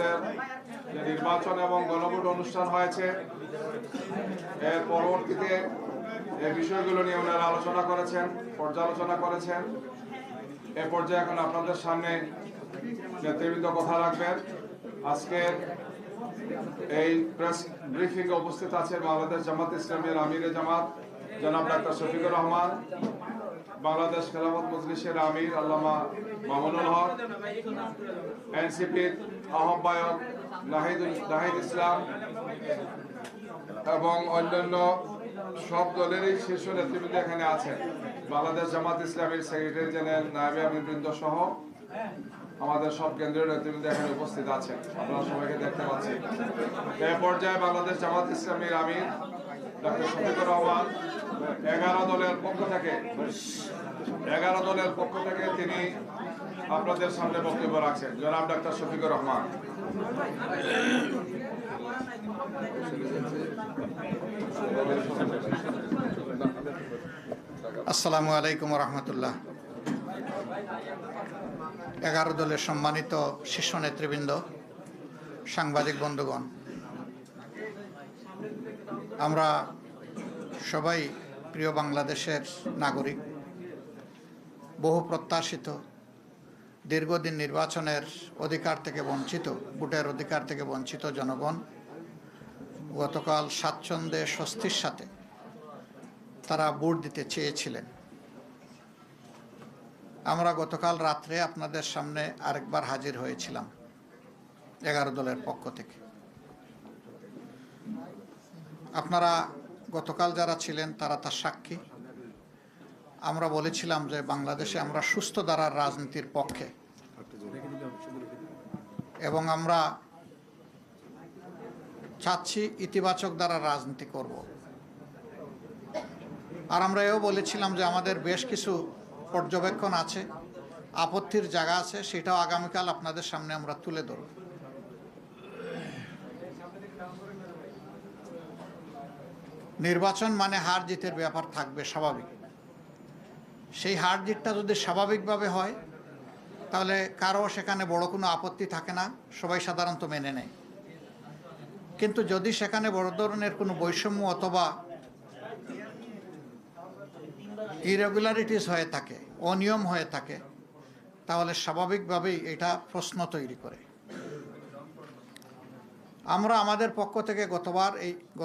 আমাদের যে নির্বাচন এবং গণভোট অনুষ্ঠান হয়েছে, এর পরবর্তীতে এই বিষয়গুলো নিয়ে ওনারা আলোচনা করেছেন, পর্যালোচনা করেছেন। এ পর্যায়ে এখন আপনাদের সামনে নেতৃবৃন্দ কথা রাখবেন। আজকের এই প্রেস ব্রিফিং এ উপস্থিত আছেন বাংলাদেশ জামাত ইসলামীর আমিরে জামাত জনাব ডাক্তার শফিকুর রহমান, বাংলাদেশ খেলাফত মজলিসের আমির আল্লামা মামুনুল হক, এনসিপির আহ্বায়ক নাহিদ ইসলাম এবং অন্যান্য সব দলেরই শীর্ষ নেতৃবৃন্দ এখানে আছেন। বাংলাদেশ জামাত ইসলামীর সেক্রেটারি জেনারেল নায়েবে আমিরবৃন্দ সহ আমাদের সব কেন্দ্রীয় নেতৃবৃন্দ এখানে উপস্থিত আছেন, আপনারা সবাইকে দেখতে পাচ্ছি। এই পর্যায়ে বাংলাদেশ জামাত ইসলামীর আমির ডক্টর শফিকুর রহমান 11 দলের পক্ষ থেকে তিনি আপনাদের সামনে বক্তব্য রাখছেন। জনাব ডক্টর শফিকুর রহমান। আসসালামু আলাইকুম রহমতুল্লাহ। 11 দলের সম্মানিত শীর্ষ নেতৃবৃন্দ, সাংবাদিক বন্ধুগণ, আমরা সবাই প্রিয় বাংলাদেশের নাগরিক। বহু প্রত্যাশিত দীর্ঘদিন নির্বাচনের অধিকার থেকে বঞ্চিত, ভোটের অধিকার থেকে বঞ্চিত জনগণ গতকাল স্বাচ্ছন্দ্যে স্বস্তির সাথে তারা ভোট দিতে চেয়েছিলেন। আমরা গতকাল রাত্রে আপনাদের সামনে আরেকবার হাজির হয়েছিলাম 11 দলের পক্ষ থেকে। আপনারা গতকাল যারা ছিলেন তারা তার সাক্ষী। আমরা বলেছিলাম যে বাংলাদেশে আমরা সুস্থ ধারার রাজনীতির পক্ষে এবং আমরা চাচ্ছি ইতিবাচক ধারার রাজনীতি করব। আর আমরা এও বলেছিলাম যে আমাদের বেশ কিছু পর্যবেক্ষণ আছে, আপত্তির জায়গা আছে, সেটাও আগামীকাল আপনাদের সামনে আমরা তুলে ধরব। নির্বাচন মানে হার জিতের ব্যাপার থাকবে, স্বাভাবিক। সেই হার জিতটা যদি স্বাভাবিকভাবে হয় তাহলে কারো সেখানে বড় কোনো আপত্তি থাকে না, সবাই সাধারণত মেনে নেয়। কিন্তু যদি সেখানে বড় ধরনের কোনো বৈষম্য অথবা ইরেগুলারিটিস হয়ে থাকে, অনিয়ম হয়ে থাকে, তাহলে স্বাভাবিকভাবেই এটা প্রশ্ন তৈরি করে। আমরা আমাদের পক্ষ থেকে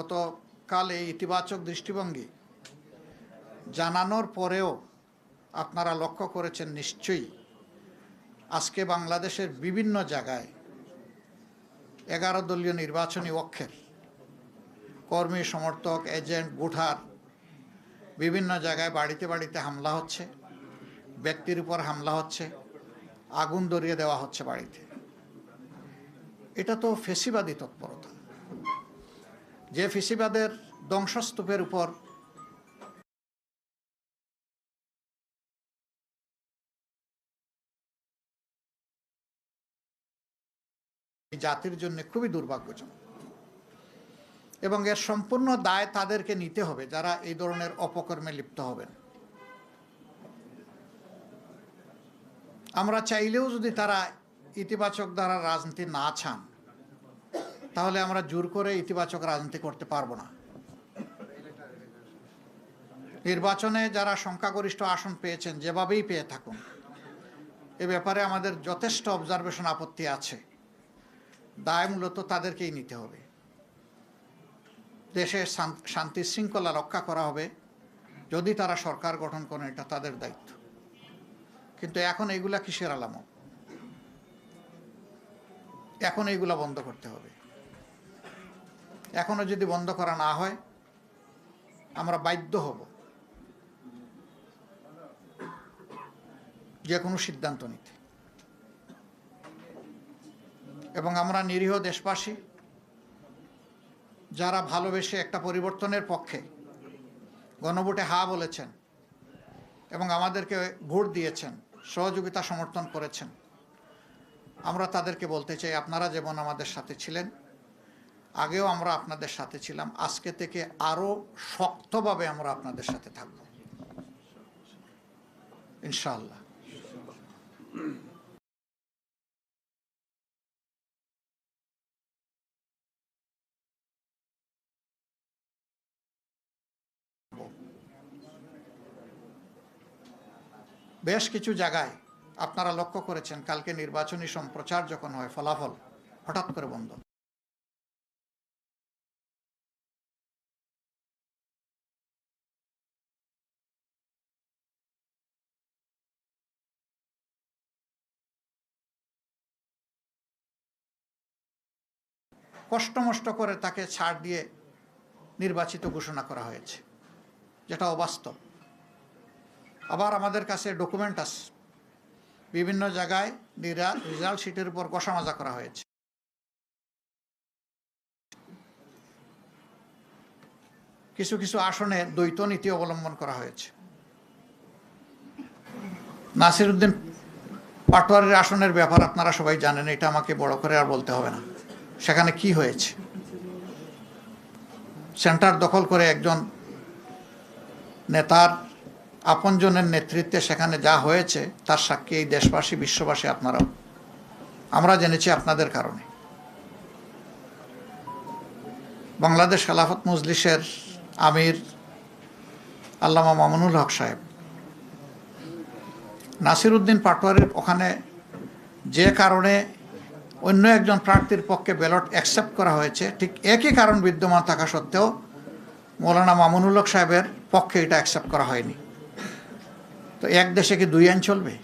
গতকাল এই ইতিবাচক দৃষ্টিভঙ্গি জানানোর পরেও আপনারা লক্ষ্য করেছেন নিশ্চয়ই, আজকে বাংলাদেশের বিভিন্ন জায়গায় 11 দলীয় নির্বাচনী অক্ষের কর্মী, সমর্থক, এজেন্ট, ভোটার বিভিন্ন জায়গায় বাড়িতে বাড়িতে হামলা হচ্ছে, ব্যক্তির উপর হামলা হচ্ছে, আগুন ধরিয়ে দেওয়া হচ্ছে বাড়িতে। এটা তো ফেসিবাদী তৎপরতা। যে ফেসিবাদের ধ্বংসস্তূপের উপর জাতির জন্য খুবই দুর্ভাগ্যজনক এবং এর সম্পূর্ণ দায় তাদেরকে নিতে হবে যারা এই ধরনের অপকর্মে লিপ্ত হবেন। আমরা চাইলেও যদি তারা ইতিবাচক দ্বারা রাজনীতি না চান, তাহলে আমরা জোর করে ইতিবাচক রাজনীতি করতে পারবো না। নির্বাচনে যারা সংখ্যাগরিষ্ঠ আসন পেয়েছেন, যেভাবেই পেয়ে থাকুন, এ ব্যাপারে আমাদের যথেষ্ট অবজারভেশন, আপত্তি আছে। দায় মূলত তাদেরকেই নিতে হবে। দেশের শান্তি শৃঙ্খলা রক্ষা করা হবে যদি তারা সরকার গঠন করেন, এটা তাদের দায়িত্ব। কিন্তু এখন এইগুলা কিসের আলামত? এখন এইগুলা বন্ধ করতে হবে। এখনো যদি বন্ধ করা না হয়, আমরা বাধ্য হব যে কোনো সিদ্ধান্ত নিতে। এবং আমরা নিরীহ দেশবাসী যারা ভালোবেসে একটা পরিবর্তনের পক্ষে গণভোটে হা বলেছেন এবং আমাদেরকে ভোট দিয়েছেন, সহযোগিতা সমর্থন করেছেন, আমরা তাদেরকে বলতে চাই, আপনারা যেমন আমাদের সাথে ছিলেন, আগেও আমরা আপনাদের সাথে ছিলাম, আজকে থেকে আরও শক্তভাবে আমরা আপনাদের সাথে থাকব ইনশাআল্লাহ। বেশ কিছু জায়গায় আপনারা লক্ষ্য করেছেন কালকে নির্বাচনী সম্প্রচার যখন হয় ফলাফল হঠাৎ করে বন্ধ। কষ্ট করে তাকে ছাড় দিয়ে নির্বাচিত ঘোষণা করা হয়েছে, যেটা অবাস্তব। আবার আমাদের কাছে ডকুমেন্ট আছে, বিভিন্ন জায়গায় রেজাল্ট শিটের উপর কষামাজা করা হয়েছে। কিছু কিছু আসনে দ্বৈত নীতি অবলম্বন করা হয়েছে। নাসিরউদ্দিন পাটোয়ারির আসনের ব্যাপার আপনারা সবাই জানেন, এটা আমাকে বড় করে আর বলতে হবে না। সেখানে কি হয়েছে, সেন্টার দখল করে একজন নেতার আপনজনের নেতৃত্বে সেখানে যা হয়েছে তার সাক্ষী এই দেশবাসী, বিশ্ববাসী, আপনারাও। আমরা জেনেছি আপনাদের কারণে। বাংলাদেশ খেলাফত মজলিসের আমির আল্লামা মামুনুল হক সাহেব নাসিরউদ্দিন পাটোয়ারির ওখানে যে কারণে অন্য একজন প্রার্থীর পক্ষে ব্যালট অ্যাকসেপ্ট করা হয়েছে, ঠিক একই কারণ বিদ্যমান থাকা সত্ত্বেও মৌলানা মামুনুল হক সাহেবের পক্ষে এটা অ্যাকসেপ্ট করা হয়নি। তো এক দেশে কি দুই আইন চলবে?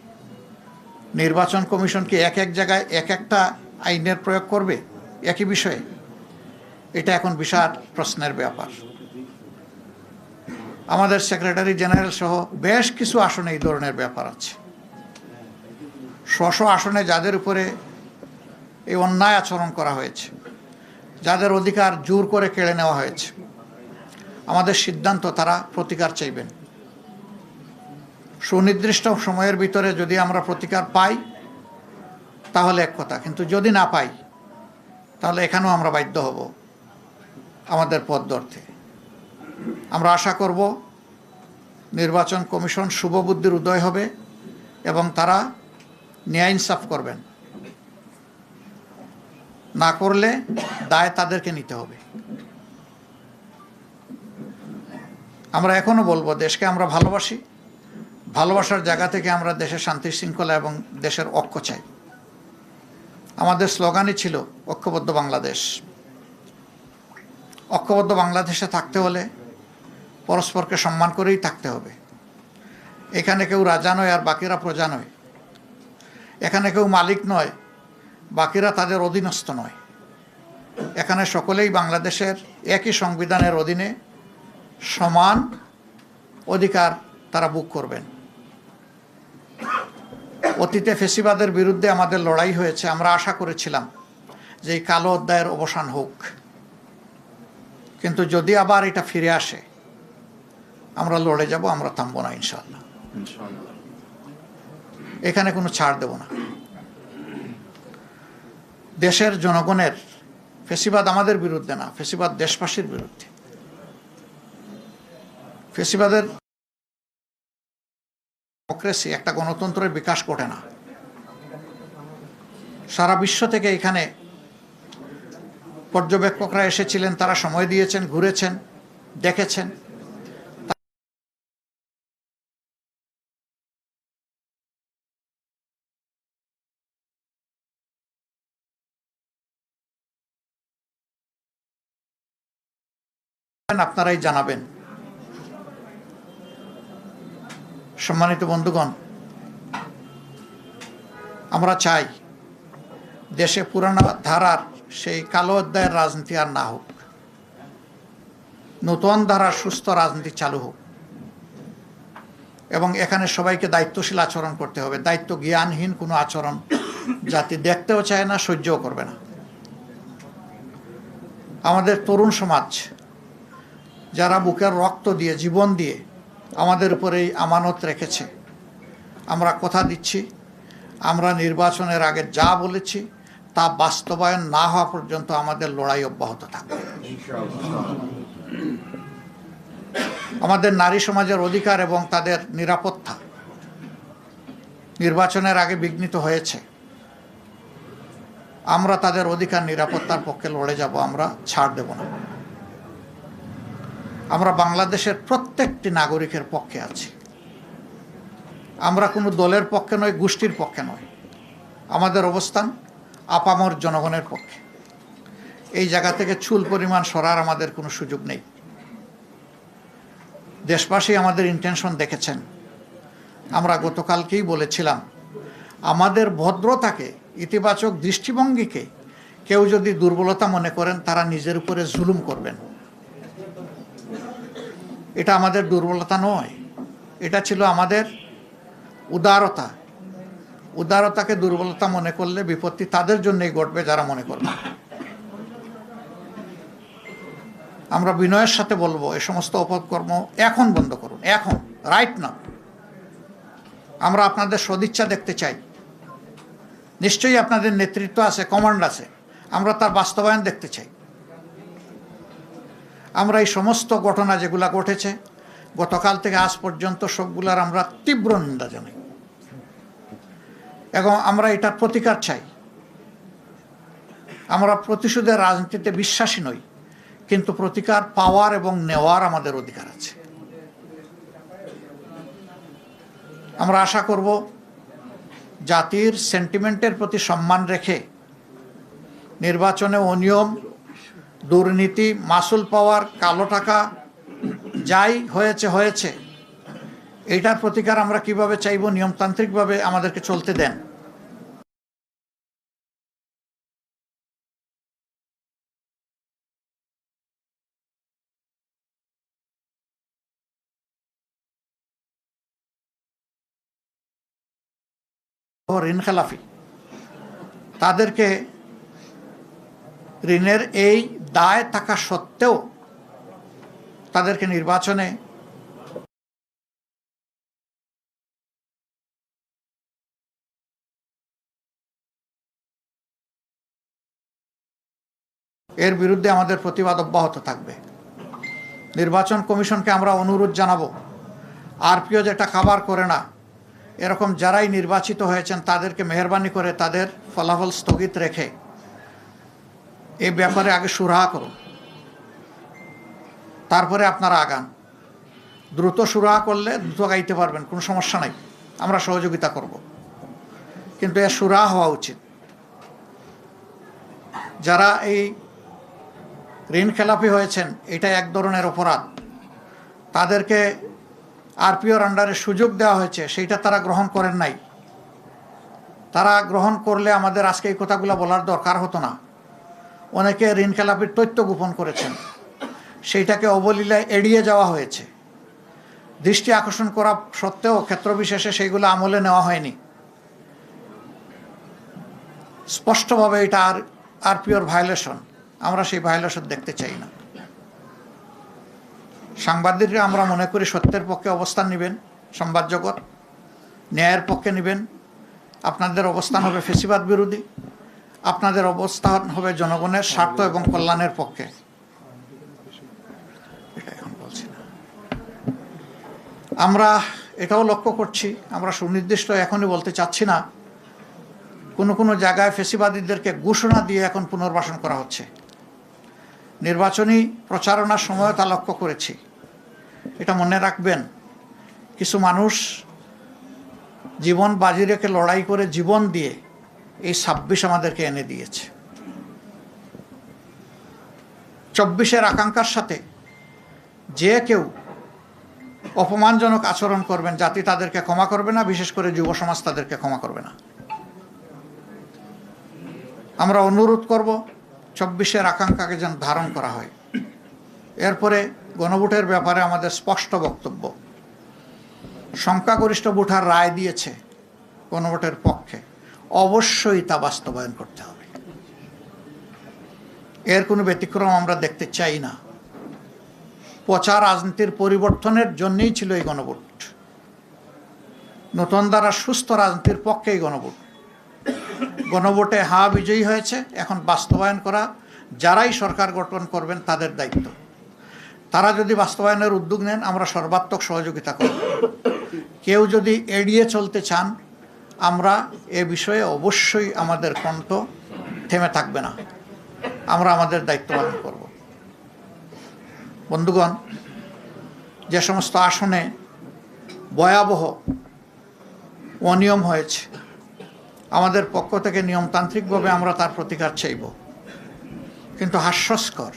নির্বাচন কমিশন কি এক এক জায়গায় এক একটা আইনের প্রয়োগ করবে একই বিষয়ে? এটা এখন বিশাল প্রশ্নের ব্যাপার। আমাদের সেক্রেটারি জেনারেল সহ বেশ কিছু আসনে এই ধরনের ব্যাপার আছে। স্ব আসনে যাদের উপরে এই অন্যায় আচরণ করা হয়েছে, যাদের অধিকার জোর করে কেড়ে নেওয়া হয়েছে, আমাদের সিদ্ধান্ত তারা প্রতিকার চাইবেন। সুনির্দিষ্ট সময়ের ভিতরে যদি আমরা প্রতিকার পাই তাহলে এক কথা, কিন্তু যদি না পাই তাহলে এখানেও আমরা বাধ্য হব আমাদের পথ ধরতে। আমরা আশা করব নির্বাচন কমিশন শুভবুদ্ধির উদয় হবে এবং তারা ন্যায় ইনসাফ করবেন। না করলে দায় তাদেরকে নিতে হবে। আমরা এখনো বলবো, দেশকে আমরা ভালোবাসি, ভালোবাসার জায়গা থেকে আমরা দেশের শান্তি শৃঙ্খলা এবং দেশের ঐক্য চাই। আমাদের স্লোগানই ছিল ঐক্যবদ্ধ বাংলাদেশ। ঐক্যবদ্ধ বাংলাদেশে থাকতে হলে পরস্পরকে সম্মান করেই থাকতে হবে। এখানে কেউ রাজা নয় আর বাকিরা প্রজা নয়। এখানে কেউ মালিক নয়, বাকিরা তাদের অধীনস্থ নয়। এখানে সকলেই বাংলাদেশের একই সংবিধানের অধীনে সমান অধিকার তারা ভোগ করবেন। অতীতে ফেসিবাদের বিরুদ্ধে আমাদের লড়াই হয়েছে। আমরা আশা করেছিলাম যে এই কালো অধ্যায়ের অবসান হোক, কিন্তু যদি আবার এটা ফিরে আসে আমরা লড়ে যাব, আমরা থামবো না ইনশাআল্লাহ। এখানে কোনো ছাড় দেব না। দেশের জনগণের, ফেসিবাদ আমাদের বিরুদ্ধে না, ফেসিবাদ দেশবাসীর বিরুদ্ধে। ফেসিবাদের ডেমোক্রেসি, একটা গণতন্ত্রের বিকাশ ঘটে না। সারা বিশ্ব থেকে এখানে পর্যবেক্ষকরা এসেছিলেন, তারা সময় দিয়েছেন, ঘুরেছেন, দেখেছেন। আপনারাই জানাবেন। সম্মানিত বন্ধুগণ, আমরা চাই দেশে পুরানো ধারার সেই কালো অধ্যায়ের রাজনীতি আর না হোক, নতুন ধারার সুস্থ রাজনীতি চালু হোক। এবং এখানে সবাইকে দায়িত্বশীল আচরণ করতে হবে। দায়িত্ব জ্ঞানহীন কোনো আচরণ জাতি দেখতেও চায় না, সহ্যও করবে না। আমাদের তরুণ সমাজ যারা বুকের রক্ত দিয়ে, জীবন দিয়ে আমাদের উপরে এই আমানত রেখেছে, আমরা কথা দিচ্ছি, আমরা নির্বাচনের আগে যা বলেছি তা বাস্তবায়ন না হওয়া পর্যন্ত আমাদের লড়াই অব্যাহত থাকবে। আমাদের নারী সমাজের অধিকার এবং তাদের নিরাপত্তা নির্বাচনের আগে বিঘ্নিত হয়েছে। আমরা তাদের অধিকার নিরাপত্তার পক্ষে লড়ে যাব, আমরা ছাড় দেব না। আমরা বাংলাদেশের প্রত্যেকটি নাগরিকের পক্ষে আছি। আমরা কোনো দলের পক্ষে নয়, গোষ্ঠীর পক্ষে নয়। আমাদের অবস্থান আপামর জনগণের পক্ষে। এই জায়গা থেকে চুল পরিমাণ সরার আমাদের কোনো সুযোগ নেই। দেশবাসী আমাদের ইন্টেনশন দেখেছেন। আমরা গতকালকেই বলেছিলাম, আমাদের ভদ্রতাকে, ইতিবাচক দৃষ্টিভঙ্গিকে কেউ যদি দুর্বলতা মনে করেন, তারা নিজের উপরে জুলুম করবেন। এটা আমাদের দুর্বলতা নয়, এটা ছিল আমাদের উদারতা। উদারতাকে দুর্বলতা মনে করলে বিপত্তি তাদের জন্যই ঘটবে যারা মনে করবে। আমরা বিনয়ের সাথে বলবো, এ সমস্ত অপকর্ম এখন বন্ধ করুন, এখন, রাইট না। আমরা আপনাদের সদিচ্ছা দেখতে চাই। নিশ্চয়ই আপনাদের নেতৃত্ব আছে, কমান্ড আছে, আমরা তার বাস্তবায়ন দেখতে চাই। আমরা এই সমস্ত ঘটনা যেগুলা ঘটেছে গতকাল থেকে আজ পর্যন্ত, সবগুলার আমরা তীব্র নিন্দা জানাই এবং আমরা এটার প্রতিকার চাই। আমরা প্রতিশোধের রাজনীতিতে বিশ্বাসী নই, কিন্তু প্রতিকার পাওয়ার এবং নেওয়ার আমাদের অধিকার আছে। আমরা আশা করব জাতির সেন্টিমেন্টের প্রতি সম্মান রেখে নির্বাচনে অনিয়ম, দুর্নীতি, মাসুল পাওয়ার, কালো টাকা যাই হয়েছে, এইটার প্রতিকার আমরা কিভাবে চাইব, নিয়মতান্ত্রিকভাবে আমাদেরকে চলতে দেন। ঋণ খেলাফি, তাদেরকে ঋণের এই দায় থাকা সত্ত্বেও তাদেরকে নির্বাচনে এর বিরুদ্ধে আমাদের প্রতিবাদ অব্যাহত থাকবে। নির্বাচন কমিশনকে আমরা অনুরোধ জানাবো, আরপিও যেটা খাবার করে না, এরকম যারাই নির্বাচিত হয়েছেন তাদেরকে মেহরবানি করে তাদের ফলাফল স্থগিত রেখে এই ব্যাপারে আগে সুরাহা করুন, তারপরে আপনারা আগান। দ্রুত সুরাহা করলে দ্রুত গাইতে পারবেন, কোনো সমস্যা নাই, আমরা সহযোগিতা করব। কিন্তু এর সুরাহা হওয়া উচিত। যারা এই ঋণ খেলাপি হয়েছেন, এটা এক ধরনের অপরাধ। তাদেরকে আরপিওর আন্ডারে সুযোগ দেওয়া হয়েছে, সেইটা তারা গ্রহণ করেন নাই। তারা গ্রহণ করলে আমাদের আজকে এই কথাগুলো বলার দরকার হতো না। অনেকে ঋণ খেলাপির তথ্য গোপন করেছেন, সেইটাকে অবলীলায় এড়িয়ে যাওয়া হয়েছে। দৃষ্টি আকর্ষণ করা সত্ত্বেও ক্ষেত্রবিশেষে সেইগুলো আমলে নেওয়া হয়নি। স্পষ্টভাবে এটা আরপিওর ভায়োলেশন, আমরা সেই ভায়োলেশন দেখতে চাই না। সাংবাদিকরা আমরা মনে করি সত্যের পক্ষে অবস্থান নেবেন, সংবাদ জগৎ ন্যায়ের পক্ষে নেবেন। আপনাদের অবস্থান হবে ফ্যাসিবাদ বিরোধী, আপনাদের অবস্থান হবে জনগণের স্বার্থ এবং কল্যাণের পক্ষে। এটা এখন বলছি না। আমরা এটাও লক্ষ্য করছি, আমরা সুনির্দিষ্ট এখনই বলতে চাচ্ছি না, কোনো জায়গায় ফ্যাসিবাদীদেরকে ঘোষণা দিয়ে এখন পুনর্বাসন করা হচ্ছে। নির্বাচনী প্রচারণার সময় তা লক্ষ্য করেছি। এটা মনে রাখবেন, কিছু মানুষ জীবন বাজি রেখে লড়াই করে জীবন দিয়ে এই ২৬ আমাদেরকে এনে দিয়েছে। ২৪-এর আকাঙ্ক্ষার সাথে যে কেউ অপমানজনক আচরণ করবেন, জাতি তাদেরকে ক্ষমা করবে না, বিশেষ করে যুব সমাজ তাদেরকে ক্ষমা করবে না। আমরা অনুরোধ করব ২৪-এর আকাঙ্ক্ষাকে যেন ধারণ করা হয়। এরপরে গণভোটের ব্যাপারে আমাদের স্পষ্ট বক্তব্য। সংখ্যাগরিষ্ঠ ভোটার রায় দিয়েছে গণভোটের পক্ষে, অবশ্যই তা বাস্তবায়ন করতে হবে। এর কোনো ব্যতিক্রম আমরা দেখতে চাই না। পচা রাজনীতির পরিবর্তনের জন্যই ছিল এই গণভোট। নতুন দ্বারা সুস্থ রাজনীতির পক্ষেই গণভোট। গণভোটে হা বিজয়ী হয়েছে, এখন বাস্তবায়ন করা যারাই সরকার গঠন করবেন তাদের দায়িত্ব। তারা যদি বাস্তবায়নের উদ্যোগ নেন, আমরা সর্বাত্মক সহযোগিতা করব। কেউ যদি এড়িয়ে চলতে চান, আমরা এ বিষয়ে অবশ্যই আমাদের কণ্ঠ থেমে থাকবে না, আমরা আমাদের দায়িত্ব পালন করব। বন্ধুগণ, যে সমস্ত আসনে ভয়াবহ অনিয়ম হয়েছে, আমাদের পক্ষ থেকে নিয়মতান্ত্রিকভাবে আমরা তার প্রতিকার চাইব। কিন্তু হাস্যস্কর,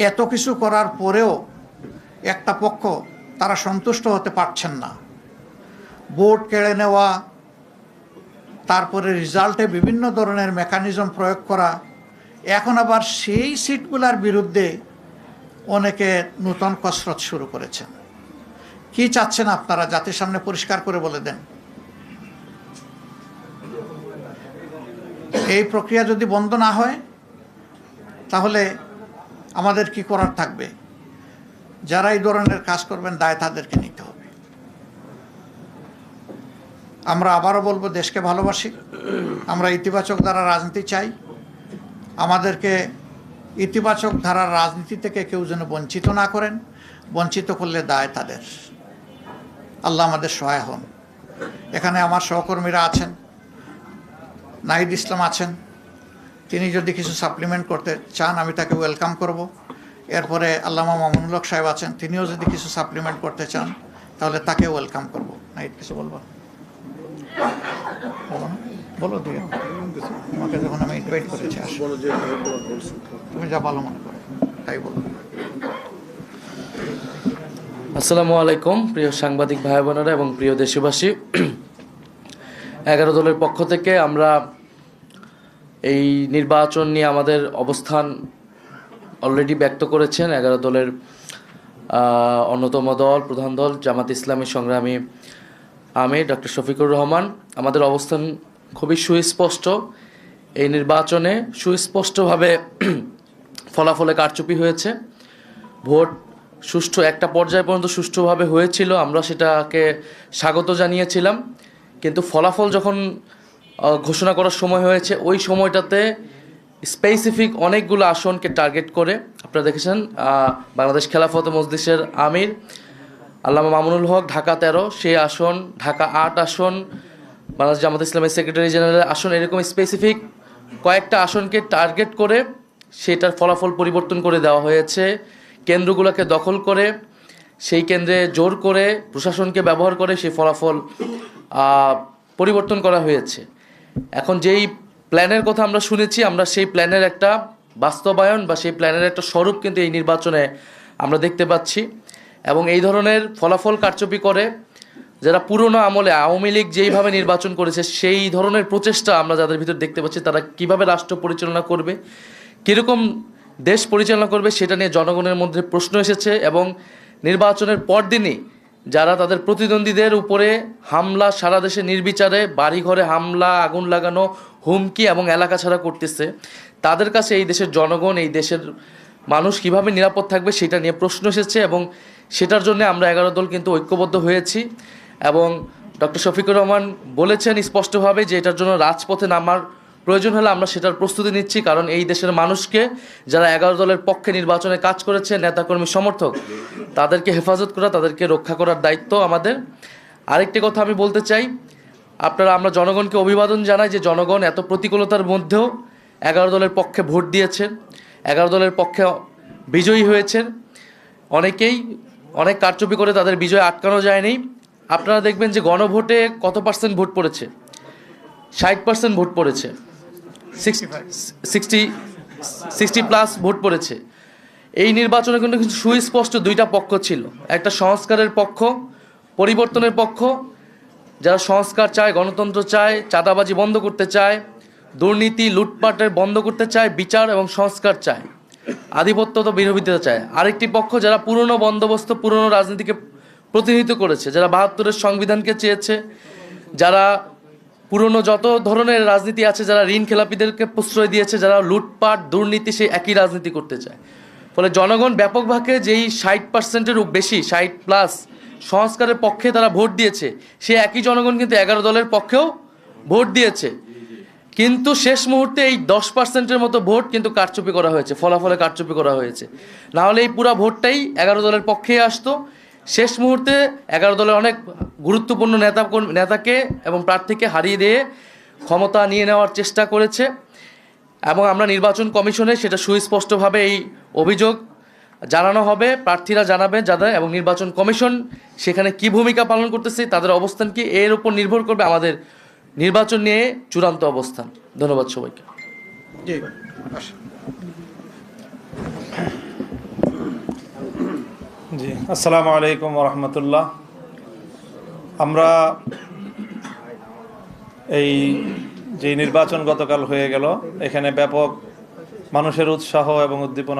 এত কিছু করার পরেও একটা পক্ষ তারা সন্তুষ্ট হতে পারছেন না। ভোট কেড়ে নেওয়া, তারপরে রেজাল্টে বিভিন্ন ধরনের মেকানিজম প্রয়োগ করা, এখন আবার সেই সিটগুলোর বিরুদ্ধে অনেকে নূতন কসরত শুরু করেছেন। কি চাচ্ছেন আপনারা? জাতির সামনে পরিষ্কার করে বলে দেন। এই প্রক্রিয়া যদি বন্ধ না হয় তাহলে আমাদের কি করার থাকবে? যারা এই ধরনের কাজ করবেন দায় তাদেরকে নিতে হবে। আমরা আবারও বলবো, দেশকে ভালোবাসি, আমরা ইতিবাচক ধারার রাজনীতি চাই। আমাদেরকে ইতিবাচক ধারার রাজনীতি থেকে কেউ যেন বঞ্চিত না করেন, বঞ্চিত করলে দায় তাদের। আল্লাহ আমাদের সহায় হন। এখানে আমার সহকর্মীরা আছেন, নাহিদ ইসলাম আছেন, তিনি যদি কিছু সাপ্লিমেন্ট করতে চান আমি তাকে ওয়েলকাম করব। এরপরে আল্লামা মামুনুল হক সাহেব আছেন, তিনিও যদি কিছু সাপ্লিমেন্ট করতে চান তাহলে তাকে ওয়েলকাম করব। নাহিদ কিছু বলবো? বলো দিয়ে, তোমাকে যখন আমি ইনভাইট করেছি তুমি যা ভালো মনে করো তাই বলো। আসসালামু আলাইকুম প্রিয় সাংবাদিক ভাই বোনেরা এবং প্রিয় দেশবাসী। 11 দলের পক্ষ থেকে আমরা এই নির্বাচন নিয়ে আমাদের অবস্থান অলরেডি ব্যক্ত করেছেন 11 দলের অন্যতম দল, প্রধান দল জামাত ইসলামী সংগ্রামী আমির ডক্টর শফিকুর রহমান। আমাদের অবস্থান খুবই সুস্পষ্ট। এই নির্বাচনে সুস্পষ্টভাবে ফলাফলে কারচুপি হয়েছে। ভোট সুষ্ঠু একটা পর্যায় পর্যন্ত সুষ্ঠুভাবে হয়েছিল, আমরা সেটাকে স্বাগত জানিয়েছিলাম। কিন্তু ফলাফল যখন ঘোষণা করার সময় হয়েছে, ওই সময়টাতে স্পেসিফিক অনেকগুলো আসনকে টার্গেট করে, আপনারা দেখেছেন বাংলাদেশ খেলাফত মজলিসের আমির আল্লামা মামুনুল হক ঢাকা 13, সেই আসন, ঢাকা 8 আসন, বাংলাদেশ জামাত ইসলামের সেক্রেটারি জেনারেলের আসন, এরকম স্পেসিফিক কয়েকটা আসনকে টার্গেট করে সেটার ফলাফল পরিবর্তন করে দেওয়া হয়েছে। কেন্দ্রগুলোকে দখল করে, সেই কেন্দ্রে জোর করে, প্রশাসনকে ব্যবহার করে সেই ফলাফল পরিবর্তন করা হয়েছে। এখন যেই প্ল্যানের কথা আমরা শুনেছি, আমরা সেই প্ল্যানের একটা বাস্তবায়ন বা সেই প্ল্যানের একটা স্বরূপ কিন্তু এই নির্বাচনে আমরা দেখতে পাচ্ছি। এবং এই ধরনের ফলাফল কারচুপি করে যারা পুরনো আমলে আওয়ামী লীগ যেইভাবে নির্বাচন করেছে, সেই ধরনের প্রচেষ্টা আমরা যাদের ভিতর দেখতে পাচ্ছি, তারা কিভাবে রাষ্ট্র পরিচালনা করবে, কীরকম দেশ পরিচালনা করবে, সেটা নিয়ে জনগণের মধ্যে প্রশ্ন এসেছে। এবং নির্বাচনের পরদিনই যারা তাদের প্রতিদ্বন্দ্বীদের উপরে হামলা, সারা দেশে নির্বিচারে বাড়িঘরে হামলা, আগুন লাগানো, হুমকি এবং এলাকা ছাড়া করতেছে, তাদের কাছে এই দেশের জনগণ, এই দেশের মানুষ কিভাবে নিরাপদ থাকবে সেটা নিয়ে প্রশ্ন এসেছে। এবং সেটার জন্য আমরা 11 দল কিন্তু ঐক্যবদ্ধ হয়েছি। এবং ডক্টর শফিকুর রহমান বলেছেন স্পষ্টভাবে যে এটার জন্য রাজপথে নামার প্রয়োজন হলে আমরা সেটার প্রস্তুতি নিচ্ছি। কারণ এই দেশের মানুষকে, যারা 11 দলের পক্ষে নির্বাচনে কাজ করেছে, নেতাকর্মী সমর্থক, তাদেরকে হেফাজত করা, তাদেরকে রক্ষা করার দায়িত্ব আমাদের। আরেকটি কথা আমি বলতে চাই, আমরা জনগণকে অভিবাদন জানাই যে জনগণ এত প্রতিকূলতার মধ্যেও 11 দলের পক্ষে ভোট দিয়েছেন, 11 দলের পক্ষে বিজয়ী হয়েছেন। অনেকেই অনেক কারচুপি করে তাদের বিজয় আটকানো যায়নি। আপনারা দেখবেন যে গণভোটে কত পার্সেন্ট ভোট পড়েছে? 60% ভোট পড়েছে, 60+ ভোট পড়েছে। এই নির্বাচনে কিন্তু সুস্পষ্ট দুইটা পক্ষ ছিল, একটা সংস্কারের পক্ষ, পরিবর্তনের পক্ষ, যারা সংস্কার চায়, গণতন্ত্র চায়, চাঁদাবাজি বন্ধ করতে চায়, দুর্নীতি লুটপাটের বন্ধ করতে চায়, বিচার এবং সংস্কার চায়, আধিপত্য তো বিরোধিতা চায়। আরেকটি পক্ষ যারা পুরনো বন্দোবস্ত, পুরনো রাজনীতিকে প্রতিনিধিত্ব করেছে, যারা 72-এর সংবিধানকে চেয়েছে, যারা পুরনো যত ধরনের রাজনীতি আছে, যারা ঋণ খেলাপিদেরকে প্রশ্রয় দিয়েছে, যারা লুটপাট দুর্নীতি, সেই একই রাজনীতি করতে চায়। ফলে জনগণ ব্যাপকভাবে যেই 60%-এর বেশি, 60+ সংস্কারের পক্ষে তারা ভোট দিয়েছে, সেই একই জনগণ কিন্তু 11 দলের পক্ষেও ভোট দিয়েছে। কিন্তু শেষ মুহূর্তে এই 10%-এর মতো ভোট কিন্তু কারচুপি করা হয়েছে, ফলাফলে কারচুপি করা হয়েছে। নাহলে এই পুরো ভোটটাই 11 দলের পক্ষেই আসতো। শেষ মুহূর্তে 11 দলের অনেক গুরুত্বপূর্ণ নেতাকে এবং প্রার্থীকে হারিয়ে দিয়ে ক্ষমতা নিয়ে নেওয়ার চেষ্টা করেছে। এবং আমরা নির্বাচন কমিশনে সেটা সুস্পষ্টভাবে এই অভিযোগ জানানো হবে, প্রার্থীরা জানাবে যাদের, এবং নির্বাচন কমিশন সেখানে কি ভূমিকা পালন করতেছে, তাদের অবস্থান কি, এর উপর নির্ভর করবে আমাদের নির্বাচন নিয়ে চূড়ান্ত অবস্থান। ধন্যবাদ সবাইকে। জি জি, আসসালামু আলাইকুম রহমতুল্লাহ। আমরা এই যে নির্বাচন গতকাল হয়ে গেল, এখানে ব্যাপক মানুষের উৎসাহ এবং উদ্দীপনা